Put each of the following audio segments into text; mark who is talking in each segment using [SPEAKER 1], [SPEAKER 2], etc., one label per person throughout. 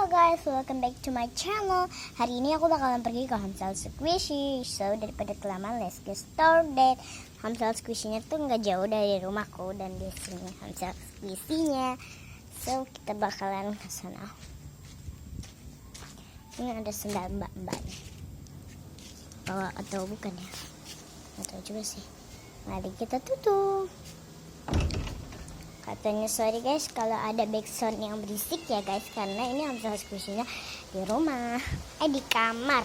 [SPEAKER 1] guys, welcome back to my channel. Hari ini aku bakalan pergi ke Hamsal Squishy. So daripada kelamaan, let's get started. Hamsal Squishy-nya tuh nggak jauh dari rumahku dan di sini Hamsal Squishy-nya. So kita bakalan ke sana. Ini ada sendal mbak-mbak nih. Bawa atau bukan ya? Nggak tahu juga sih. Mari kita tutup. Katanya sorry guys kalau ada backsound yang berisik ya guys, karena ini Hamsal Squishy-nya di rumah, di kamar.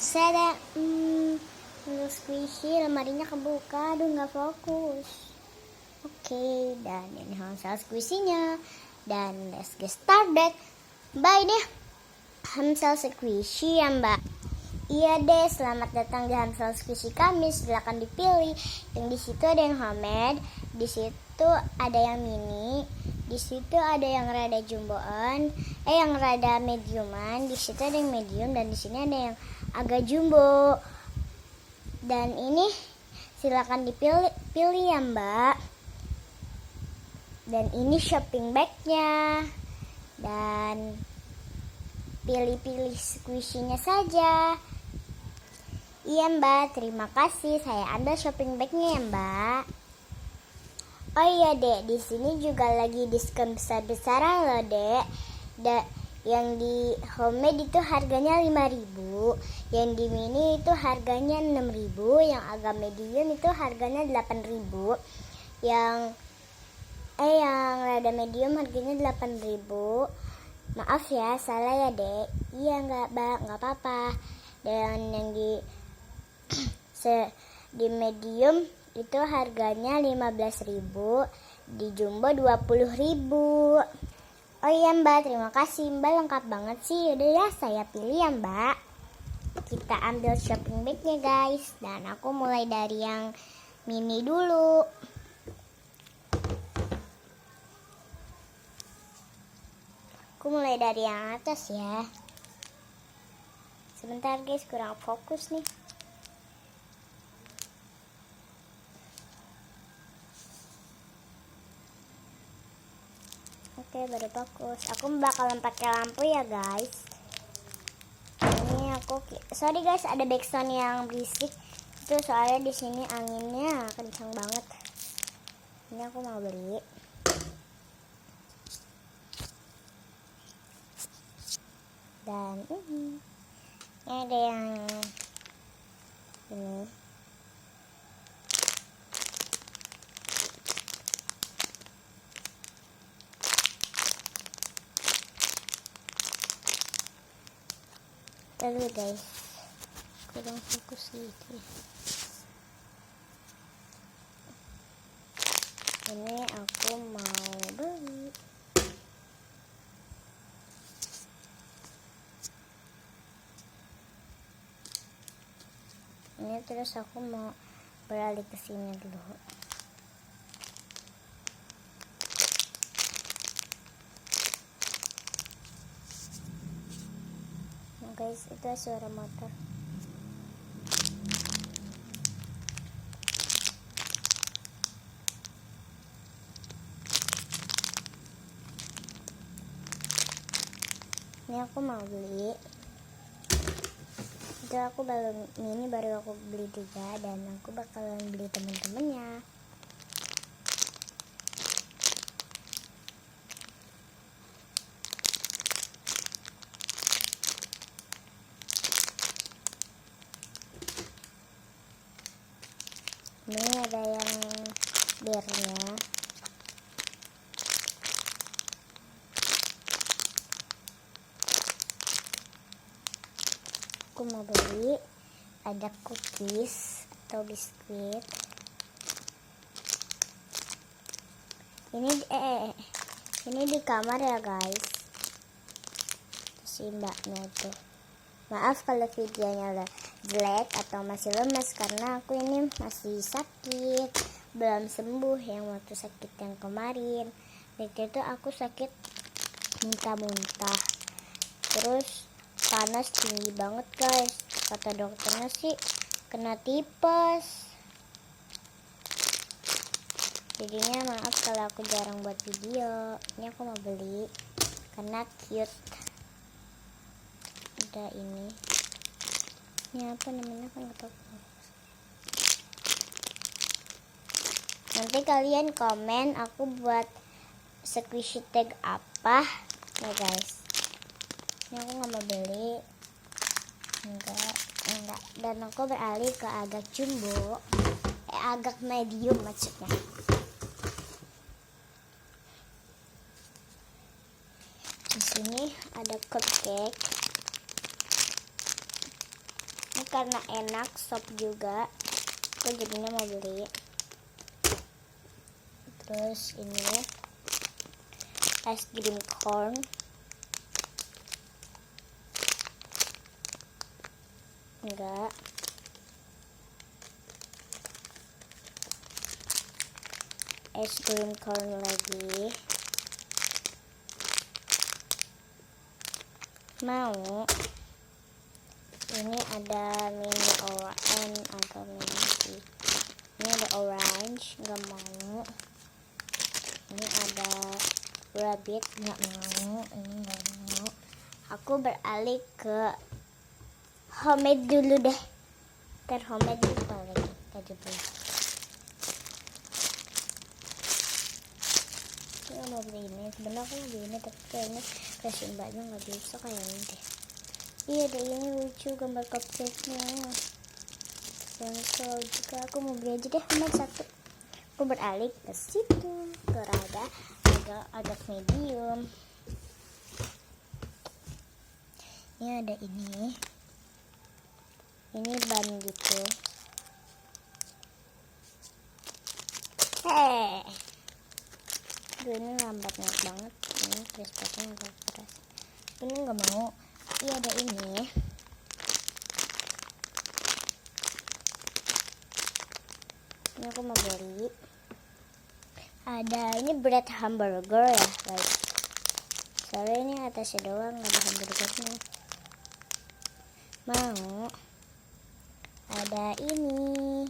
[SPEAKER 1] Saya Hamsal Squishy lemarinya kebuka, aduh nggak fokus. Oke, dan ini Hamsal Squishy-nya, dan let's get started. Bye deh Hamsal Squishy ya mbak. Iya deh, selamat datang di Hamsal Squishy kami. Silakan dipilih. Yang di situ ada yang homemade, di situ ada yang mini, di situ ada yang rada jumboan, yang rada mediuman, di situ ada yang medium, dan di sini ada yang agak jumbo. Dan ini silakan dipilih ya mbak. Dan ini shopping bagnya. Dan pilih-pilih squishy-nya saja. Iya mbak, terima kasih. Saya ambil shopping bagnya ya mbak. Oh iya dek, di sini juga lagi diskon besar-besaran loh dek. Yang di homemade itu harganya 5.000, yang di mini itu harganya 6.000, yang agak medium itu harganya 8.000, yang rada medium harganya 8.000. Maaf ya, salah ya dek. Iya nggak apa-apa. Dan yang di medium itu harganya 15.000, di jumbo 20.000. Oh iya mbak, terima kasih mbak, lengkap banget sih. Udah ya, saya pilih ya mbak. Kita ambil shopping bagnya guys, dan aku mulai dari yang mini dulu. Aku mulai dari yang atas ya. Sebentar guys, kurang fokus nih. Oke, baru fokus. Aku bakalan pakai lampu ya guys. Ini aku sorry guys, ada backsound yang berisik. Itu soalnya di sini anginnya kencang banget. Ini aku mau beli. Dan ini ada yang ini. Lalu guys, kurang fokus gitu. Ini aku mau beli. Ini terus aku mau beralih ke sini dulu. Guys, itu suara motor. Ini aku mau beli. Itu aku baru aku beli juga, dan aku bakalan beli temen-temennya. Ini ada yang birnya. Aku mau beli ada cookies atau biskuit. Ini di kamar ya guys. Si mbaknya tuh. Maaf kalau videonya jelek atau masih lemas, karena aku ini masih sakit, belum sembuh yang waktu sakit yang kemarin. Waktu itu aku sakit muntah-muntah, terus panas tinggi banget guys. Kata dokternya sih kena tipes. Jadinya maaf kalau aku jarang buat video. Ini aku mau beli karena cute. Ada ini apa namanya, kan nggak tahu. Nanti kalian komen aku buat squishy tag apa ya guys. Ini aku nggak mau beli, enggak. Dan aku beralih ke agak jumbo, agak medium maksudnya. Di sini ada cupcake. Ini karena enak, sop juga, aku jadinya mau beli. Terus ini es krim corn. Enggak. Es krim corn lagi. Mau. Ini ada mini orange atau mini sih. Ini ada orange, nggak mau. Ini ada rabbit, nggak mau. Ini nggak mau. Aku beralih ke homemade dulu deh. Ntar homemade lupa lagi. Kita beli. Ini mau beli ini. Sebenarnya aku mau beli ini, tapi kayaknya kasih mbaknya nggak bisa kayaknya deh. Iya, ada ini lucu gambar cupcake-nya. Dan kalau juga aku mau beli aja deh homemade satu. Aku beralih ke situ, ke rada agak medium. Ini ada ini ban gitu. Ini lambat banget. Ini crispatnya agak keras. Ini nggak mau. Iya, ada ini. Ini aku mau beli. Ada ini bread hamburger ya guys. Soalnya ini atasnya doang, nggak ada hamburgernya. Mau. Ada ini.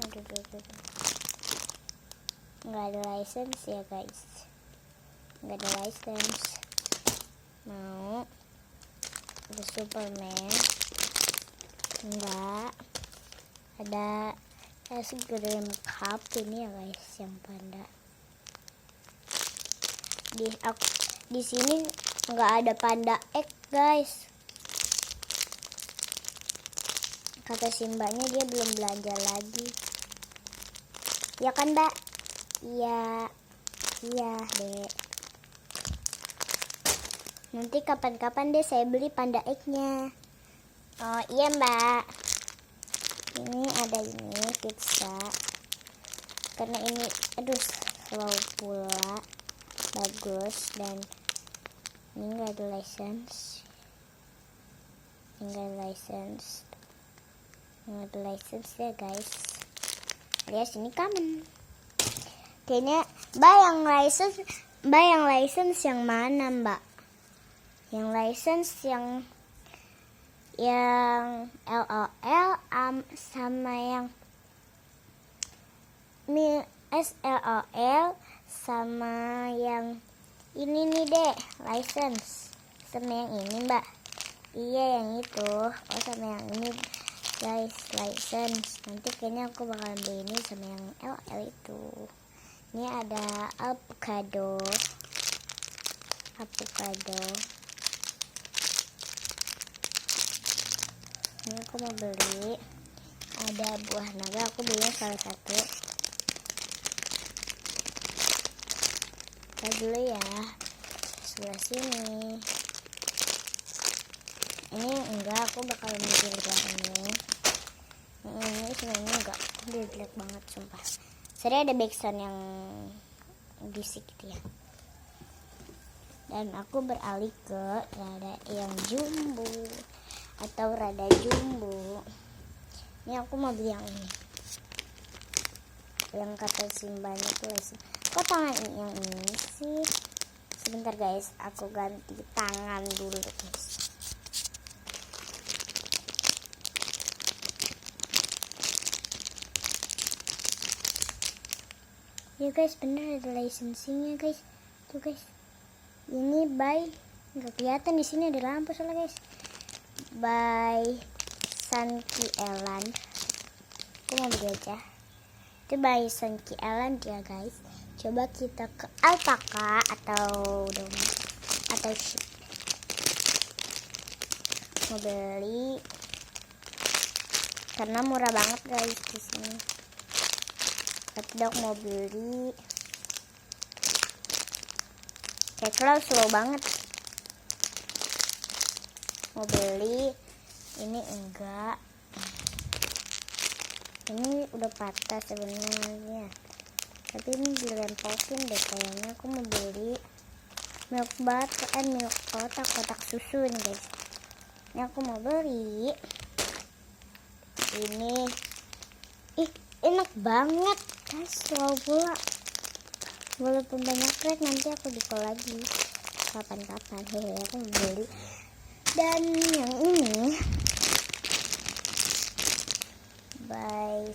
[SPEAKER 1] Aduh. Nggak ada license ya guys. Nggak ada license. Mau. Ada Superman. Enggak. Ada es krim cup ini ya guys, yang panda. Di sini nggak ada panda egg guys. Kata si mbaknya dia belum belanja lagi. Ya kan mbak? Iya dek. Nanti kapan-kapan deh saya beli panda egg-nya. Oh iya mbak. Ini ada ini pizza. Karena ini slow pula, bagus, dan ini nggak ada license. Nggak ada license ya guys. Alias ini common. Kayaknya mbak yang license yang mana mbak? Yang license yang LOL sama yang SLOL sama yang ini nih deh, license. Sama yang ini mbak. Iya yang itu. Oh sama yang ini guys, license. Nanti kayaknya aku bakalan beli ini sama yang LOL itu. Ini ada avocado. Ini aku mau beli. Ada buah naga, aku belinya salah satu. Kita dulu ya. Sebelah sini. Ini enggak, aku bakal beli yang ini. Ini sebenarnya enggak, dia jelek banget sumpah. Sebenarnya ada backsound yang bisik gitu ya. Dan aku beralih ke rada yang jumbo atau rada jumbo. Ini aku mau beli yang ini. Yang kata simbanya tuh kok tangan ini yang ini sih? Sebentar guys, aku ganti tangan dulu guys. Ya guys, bener ada licensingnya guys. Tuh guys. Ini by, nggak kelihatan di sini ada lampu soalnya guys. By Sunky Island. Aku mau beli aja. Itu by Sunky Island ya guys. Coba kita ke alpaka atau sheep. Mau beli karena murah banget guys di sini. Tapi aku mau beli. Kayak slow banget. Mau beli ini enggak. Ini udah patah sebenarnya. Tapi ini dilempokin deh kayaknya. Aku mau beli milk butter, milk kotak susu nih guys. Ini aku mau beli. Ini enak banget guys, wow pula. Walaupun banyak crack, nanti aku di-call lagi kapan-kapan. Hehe, aku mau beli. Dan yang ini by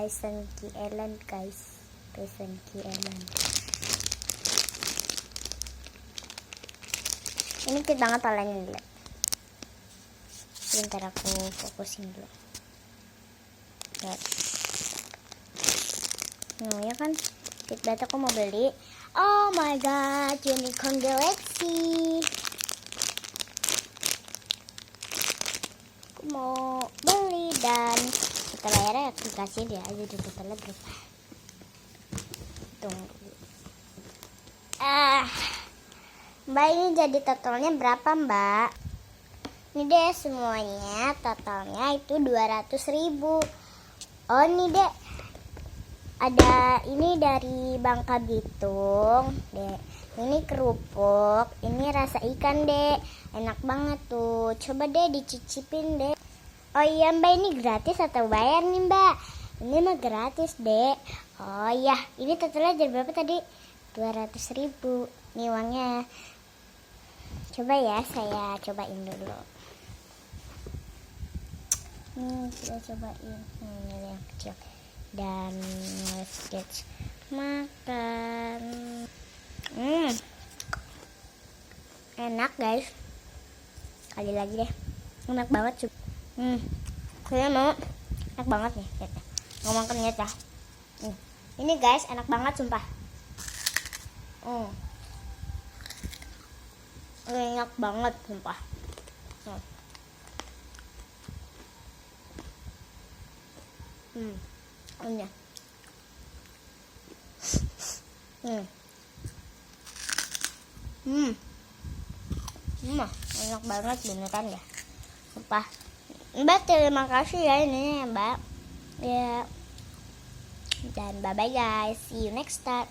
[SPEAKER 1] Sunky Island guys. By Sunky Island. Ini cute banget palanya dilihat. Bentar aku fokusin dulu. Lihat. Nah ya kan, cute banget, aku mau beli. Oh my god, Unicorn Galaxy. Aku mau beli dan kita bayarnya aplikasi dia aja di totalnya berapa. Tunggu. Mbak, ini jadi totalnya berapa mbak? Ini deh semuanya totalnya itu 200.000. Oh ini deh, ada ini dari Bangka Belitung deh. Ini kerupuk, ini rasa ikan deh, enak banget tuh. Coba deh dicicipin deh. Oh iya mbak, ini gratis atau bayar nih mbak? Ini mah gratis deh. Oh iya, ini totalnya jadi berapa tadi? 200.000. Nih uangnya. Coba ya, saya cobain dulu. Kita cobain. Ini yang kecil. Dan let's get makan. Enak guys. Kali lagi deh. Enak banget. Kayaknya mau. Enak banget nih. Ngomong kenyat ya. Ini guys, enak banget sumpah. Enak banget sumpah. Ini. Enak banget beneran ya. Sumpah. Mbak, terima kasih ya ini ya mbak. Ya. Dan bye bye guys. See you next time.